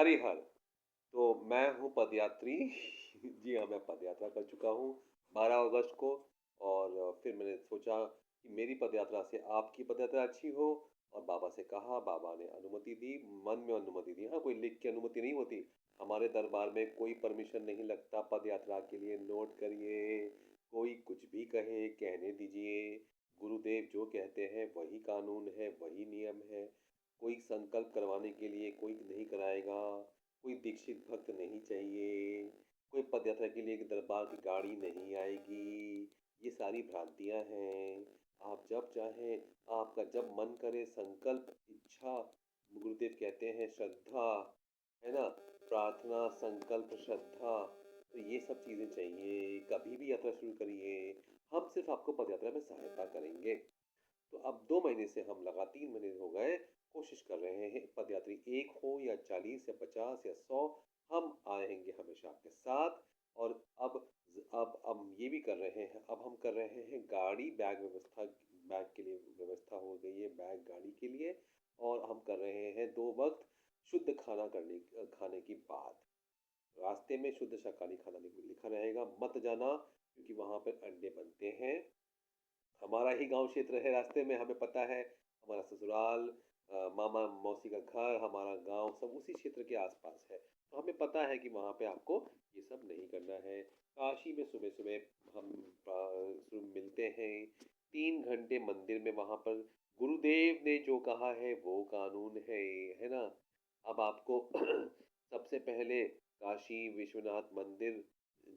हरिहर। तो मैं हूँ पदयात्री। जी हाँ, मैं पदयात्रा कर चुका हूँ 12 अगस्त को। और फिर मैंने सोचा कि मेरी पदयात्रा से आपकी पदयात्रा अच्छी हो, और बाबा से कहा, बाबा ने अनुमति दी, मन में अनुमति दी। हाँ, कोई लिख के अनुमति नहीं होती। हमारे दरबार में कोई परमिशन नहीं लगता पदयात्रा के लिए, नोट करिए। कोई कुछ भी कहे, कहने दीजिए। गुरुदेव जो कहते हैं वही कानून है, वही नियम है। कोई संकल्प करवाने के लिए कोई नहीं कराएगा। कोई दीक्षित भक्त नहीं चाहिए। कोई पदयात्रा के लिए दरबार की गाड़ी नहीं आएगी। ये सारी भ्रांतियां हैं। आप जब चाहें, आपका जब मन करे, संकल्प, इच्छा, गुरुदेव कहते हैं श्रद्धा, है ना, प्रार्थना, संकल्प, श्रद्धा, तो ये सब चीज़ें चाहिए। कभी भी यात्रा शुरू करिए, हम सिर्फ आपको पदयात्रा में सहायता करेंगे। तो अब 2 महीने से हम लगा 3 महीने हो गए कोशिश कर रहे हैं, पदयात्री 1 हो या 40 या 50 या 100, हम आएँगे हमेशा आपके साथ। और अब हम ये भी कर रहे हैं, अब हम कर रहे हैं गाड़ी बैग व्यवस्था, बैग के लिए व्यवस्था हो गई है, बैग गाड़ी के लिए। और हम कर रहे हैं 2 वक़्त शुद्ध खाने की बात। रास्ते में शुद्ध शाकाहारी खाना लिखा रहेगा, मत जाना, क्योंकि वहाँ पर अंडे बनते हैं। हमारा ही गांव क्षेत्र है, रास्ते में हमें पता है, हमारा ससुराल, मामा मौसी का घर, हमारा गांव सब उसी क्षेत्र के आसपास है। तो हमें पता है कि वहाँ पे आपको ये सब नहीं करना है। काशी में सुबह सुबह हम मिलते हैं, 3 घंटे मंदिर में, वहाँ पर गुरुदेव ने जो कहा है वो कानून है ना। अब आपको सबसे पहले काशी विश्वनाथ मंदिर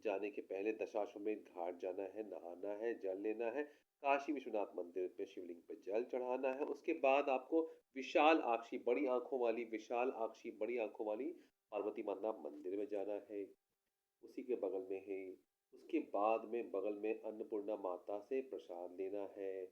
जाने के पहले दशाश्वमेध घाट जाना है, नहाना है, जल लेना है। काशी विश्वनाथ मंदिर पे शिवलिंग पे जल चढ़ाना है। उसके बाद आपको विशाल आक्षी, बड़ी आंखों वाली, विशाल आक्षी, बड़ी आंखों वाली पार्वती माता मंदिर में जाना है, उसी के बगल में है। उसके बाद में बगल में अन्नपूर्णा माता से प्रसाद लेना है।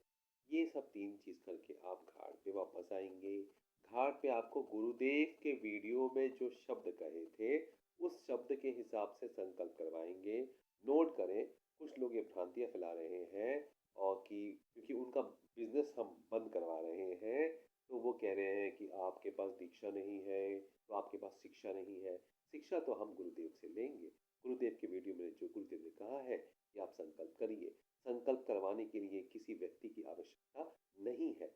ये सब 3 चीज़ करके आप घाट पे वापस आएंगे। घाट पे आपको गुरुदेव के वीडियो में जो शब्द कहे थे, उस शब्द के हिसाब से संकल्प करवाएंगे। नोट करें, कुछ लोग ये भ्रांतियाँ फैला रहे हैं, और कि क्योंकि उनका बिजनेस हम बंद करवा रहे हैं, तो वो कह रहे हैं कि आपके पास दीक्षा नहीं है, तो आपके पास शिक्षा नहीं है। शिक्षा तो हम गुरुदेव से लेंगे। गुरुदेव के वीडियो में जो गुरुदेव ने कहा है कि आप संकल्प करिए। संकल्प करवाने के लिए किसी व्यक्ति की आवश्यकता नहीं है।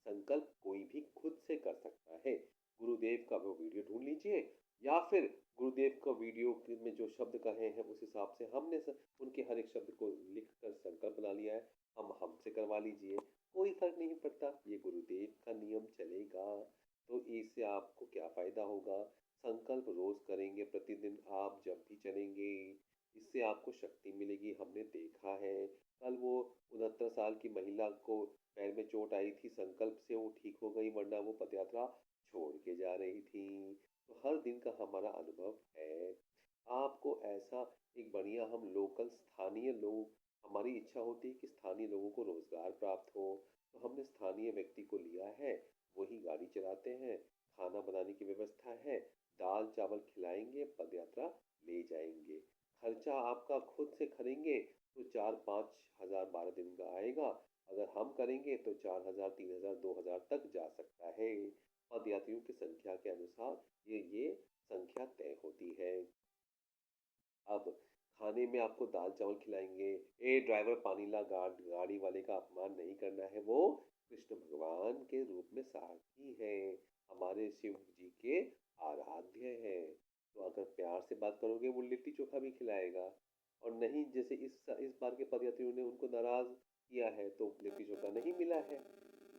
संकल्प कोई भी खुद से कर सकता है। गुरुदेव का वो वीडियो ढूंढ लीजिए, या फिर गुरुदेव का वीडियो में जो शब्द कहे हैं उस हिसाब से हमने उनके हर एक शब्द को लिख कर संकल्प बना लिया है, हम हमसे करवा लीजिए। कोई फर्क नहीं पड़ता, ये गुरुदेव का नियम चलेगा। तो इससे आपको क्या फ़ायदा होगा? संकल्प रोज़ करेंगे, प्रतिदिन आप जब भी चलेंगे, इससे आपको शक्ति मिलेगी। हमने देखा है, कल वो 69 साल की महिला को पैर में चोट आई थी, संकल्प से वो ठीक हो गई, वरना वो पदयात्रा छोड़ के जा रही थी। तो हर दिन का हमारा अनुभव है। आपको ऐसा एक बढ़िया, हम लोकल स्थानीय लोग, हमारी इच्छा होती है कि स्थानीय लोगों को रोजगार प्राप्त हो, तो हमने स्थानीय व्यक्ति को लिया है, वही गाड़ी चलाते हैं, खाना बनाने की व्यवस्था है, दाल चावल खिलाएंगे, पदयात्रा ले जाएंगे। खर्चा आपका खुद से करेंगे तो 4-5 हज़ार 12 दिन का आएगा। अगर हम करेंगे तो 4 हज़ार, 3 हज़ार, 2 हज़ार तक जा सकता है। पदयात्रियों की संख्या के अनुसार ये संख्या तय होती है। अब खाने में आपको दाल चावल खिलाएंगे। ए ड्राइवर, पानी ला, गाड़ी वाले का अपमान नहीं करना है, वो कृष्ण भगवान के रूप में सारथी है, हमारे शिव जी के आराध्य है। तो अगर प्यार से बात करोगे, वो लिट्टी चोखा भी खिलाएगा। और नहीं, जैसे इस बार के पदयात्रियों ने उनको नाराज किया है, तो लिट्टी चोखा नहीं मिला है।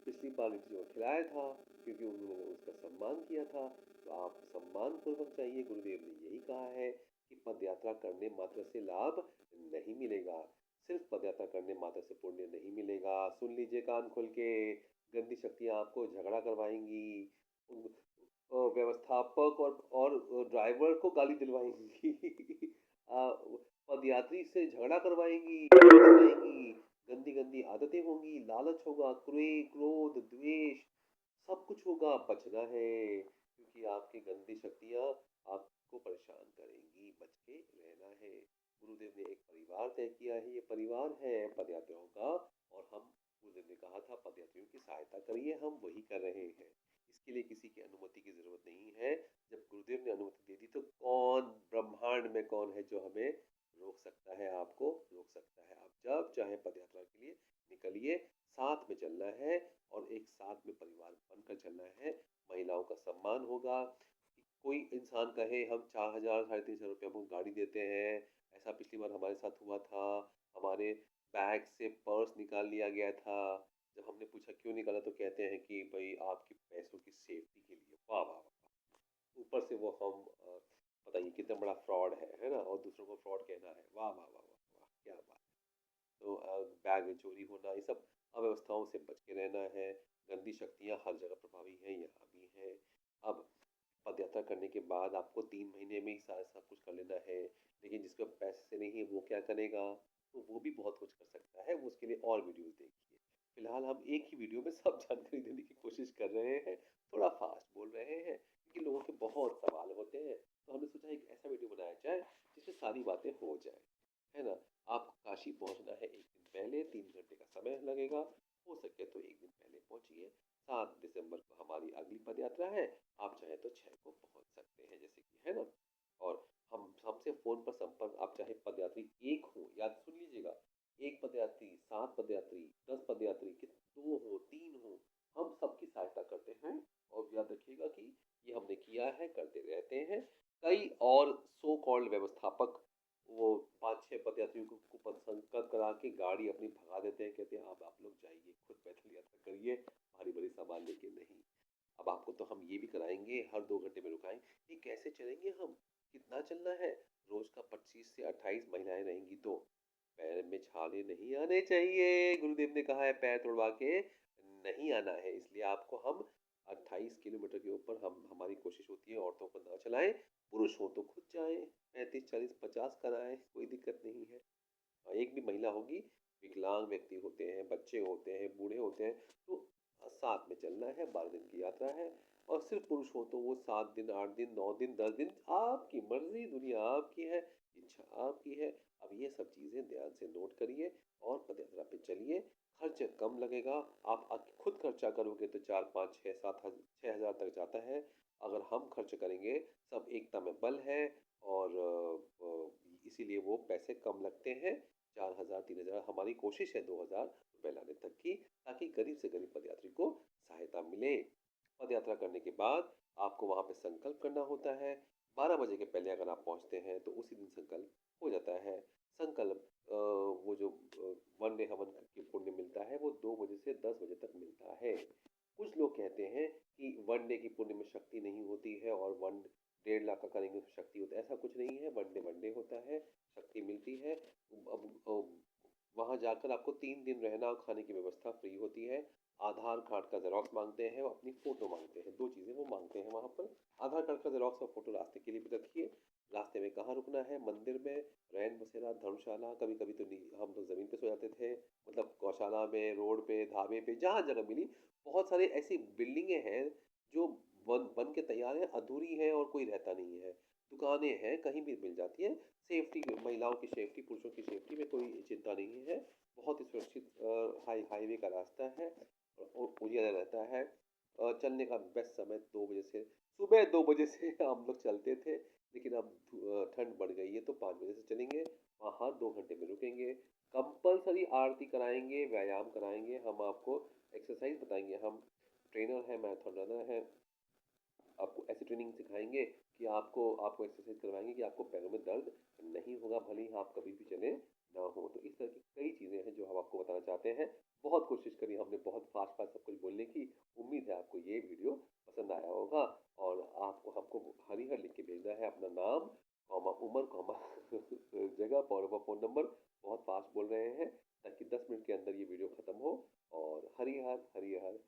पिछली बार लिट्टी चोखा खिलाया था, क्योंकि उन्होंने उसका सम्मान किया था। तो आप सम्मान पूर्वक चाहिए। गुरुदेव ने यही कहा है कि पदयात्रा करने मात्र से लाभ नहीं मिलेगा, सिर्फ पदयात्रा करने मात्र से पुण्य नहीं मिलेगा। सुन लीजिए कान खोल के, गंदी शक्तियाँ आपको झगड़ा करवाएंगी, व्यवस्थापक और ड्राइवर को गाली दिलवाएंगी। आ, पदयात्री से झगड़ा करवाएंगी, गंदी गंदी आदतें होंगी, लालच होगा, क्रोध, द्वेष, सब कुछ होगा। बचना है, क्योंकि आपकी गंदी शक्तियाँ आपको परेशान करेंगी, बच के रहना है। गुरुदेव ने एक परिवार तय किया है, ये परिवार है पदयात्रियों का। और हम, गुरुदेव ने कहा था पदयात्रियों की सहायता करिए, हम वही कर रहे हैं। इसके लिए किसी की अनुमति की जरूरत नहीं है। जब गुरुदेव ने अनुमति ब्रह्मांड में कौन है जो हमें रोक सकता है, आपको रोक सकता है। आप जब चाहे पदयात्रा के लिए निकलिए, साथ में चलना है और एक साथ में परिवार बनकर चलना है। महिलाओं का सम्मान होगा। कोई इंसान कहे हम 4000 साढ़े 3 हज़ार रुपये हमको गाड़ी देते हैं, ऐसा पिछली बार हमारे साथ हुआ था, हमारे बैग से पर्स निकाल लिया गया था। जब हमने पूछा क्यों निकाला तो कहते हैं कि भाई आपके पैसों की सेफ्टी के लिए। वाह वाह वाह! ऊपर से वो हम बताइए कितना बड़ा फ्रॉड है ना? और दूसरों को फ्रॉड कहना है। वाह वाह वाह वाह वाह! क्या बात है। तो बैग में चोरी होना, ये सब अव्यवस्थाओं से बच के रहना है। गंदी शक्तियाँ हर जगह प्रभावी हैं, यहाँ भी हैं। अब पदयात्रा करने के बाद आपको 3 महीने में ही सारा सब कुछ कर लेना है, लेकिन जिसके पास पैसे नहीं है वो क्या करेगा? तो वो भी बहुत कुछ कर सकता है, वो उसके लिए और वीडियोज़ देखिए। फिलहाल हम एक ही वीडियो में सब जानकारी देने की कोशिश कर रहे हैं, थोड़ा फास्ट बोल रहे हैं, क्योंकि लोगों के बहुत सवाल होते हैं, तो हमने सोचा एक ऐसा वीडियो बनाया जाए, जिसमें सारी बातें हो जाएँ, है ना? आपको काशी पहुँचना है 1 दिन पहले, 3 घंटे का समय लगेगा, हो सके तो 1 दिन पहले पहुँचिए। 7 दिसंबर को हमारी अगली पदयात्रा है, आप चाहें तो 6 को पहुँच सकते हैं जैसे कि, है ना? और हम हमसे फ़ोन पर संपर्क आप चाहे पदयात्री 1 हो, याद सुन लीजिएगा, 1 पदयात्री, 7 पदयात्री, 10 पदयात्री कि 2 हो, 3 हो, हम सबकी सहायता करते हैं और याद रखिएगा कि ये हमने किया है, करते रहते हैं। कई और सो कॉल्ड व्यवस्थापक वो 5-6 पदयात्रियों को संपर्क करा के गाड़ी अपनी भगा देते हैं, कहते हैं अब आप लोग जाइए, खुद पैदल यात्रा करिए, भारी-भारी सामान लेके नहीं। अब आपको तो हम ये भी कराएँगे, हर 2 घंटे में रुकाएँ। ये कैसे चलेंगे हम? कितना चलना है? रोज़ का 25 से 28 महिलाएँ रहेंगी तो। पैर में छाले नहीं आने चाहिए, गुरुदेव ने कहा है पैर तुड़वा के नहीं आना है। इसलिए आपको हम 28 किलोमीटर के ऊपर हम हमारी कोशिश होती है औरतों को ना चलाएँ, पुरुष हो तो खुद जाएँ, 35, 40, 50 कराएँ, कोई दिक्कत नहीं है। एक भी महिला होगी, विकलांग व्यक्ति होते हैं, बच्चे होते हैं, बूढ़े होते हैं, तो साथ में चलना है, 12 दिन की यात्रा है। और सिर्फ पुरुष हो तो वो 7 दिन, 8 दिन, 9 दिन, 10 दिन, आपकी मर्जी, दुनिया आपकी है, इच्छा आपकी है। अब ये सब चीज़ें ध्यान से नोट करिए और पदयात्रा पे चलिए। खर्च कम लगेगा, आप खुद खर्चा करोगे तो 4, 5, 6, 7 6 हज़ार तक जाता है। अगर हम खर्च करेंगे, सब एकता में बल है और इसीलिए वो पैसे कम लगते हैं। 4,000 3,000 हमारी कोशिश है 2,000 रुपए लाने तक की, ताकि गरीब से गरीब पदयात्री को सहायता मिले। पदयात्रा करने के बाद आपको वहाँ पे संकल्प करना होता है। 12 बजे के पहले अगर आप पहुँचते हैं तो उसी दिन संकल्प हो जाता है। संकल्प वो जो वन डे हवन की पुण्य मिलता है वो 2 बजे से 10 बजे तक मिलता है। कुछ लोग कहते हैं कि वन डे की पुण्य में शक्ति नहीं होती है और 1 डेढ़ लाख का करेंगे तो शक्ति होता है, ऐसा कुछ नहीं है। वन डे होता है, शक्ति मिलती है। अब वहाँ जाकर आपको 3 दिन रहना और खाने की व्यवस्था फ्री होती है। आधार कार्ड का ज़ेरॉक्स माँगते हैं और अपनी फ़ोटो माँगते हैं, 2 चीज़ें वो माँगते हैं वहाँ पर। आधार कार्ड का ज़ेरॉक्स और फ़ोटो रास्ते के लिए भी रखिए। रास्ते में कहाँ रुकना है, मंदिर में, रैन बसेरा, धर्मशाला, कभी-कभी तो हम तो ज़मीन पे सो जाते थे, मतलब गौशाला में, रोड पे, ढाबे पे, जहाँ जगह मिली। बहुत सारी ऐसी बिल्डिंगें हैं जो बन बन के तैयार हैं, अधूरी हैं और कोई रहता नहीं है। दुकानें हैं, कहीं भी मिल जाती हैं। सेफ्टी, महिलाओं की सेफ्टी, पुरुषों की सेफ्टी में कोई चिंता नहीं है। बहुत ही सुरक्षित हाईवे का रास्ता है और उजियारा रहता है। चलने का बेस्ट समय 2 बजे से, सुबह 2 बजे से हम लोग चलते थे, लेकिन अब ठंड बढ़ गई है तो 5 बजे से चलेंगे। वहाँ 2 घंटे में रुकेंगे। कंपल्सरी आरती कराएँगे, व्यायाम कराएँगे, हम आपको एक्सरसाइज़ बताएँगे। हम ट्रेनर हैं, मैराथन रनर हैं। आपको ऐसी ट्रेनिंग सिखाएँगे कि आपको आपको एक्सरसाइज़ करवाएँगे कि आपको पैरों में दर्द नहीं होगा, भले ही आप कभी भी चलें ना हो। तो इस तरह की कई चीज़ें हैं जो हम आपको बताना चाहते हैं। बहुत कोशिश करी हमने, बहुत फ़ास्ट-फ़ास्ट सब कुछ बोलने की। उम्मीद है आपको ये वीडियो पसंद आया होगा और आपको हमको हरी-हर लिख के भेजना है अपना नाम, कॉमा उम्र, कॉमा जगह और फ़ोन नंबर। बहुत फ़ास्ट बोल रहे हैं ताकि 10 मिनट के अंदर ये वीडियो खत्म हो और हरी-हर, हरी-हर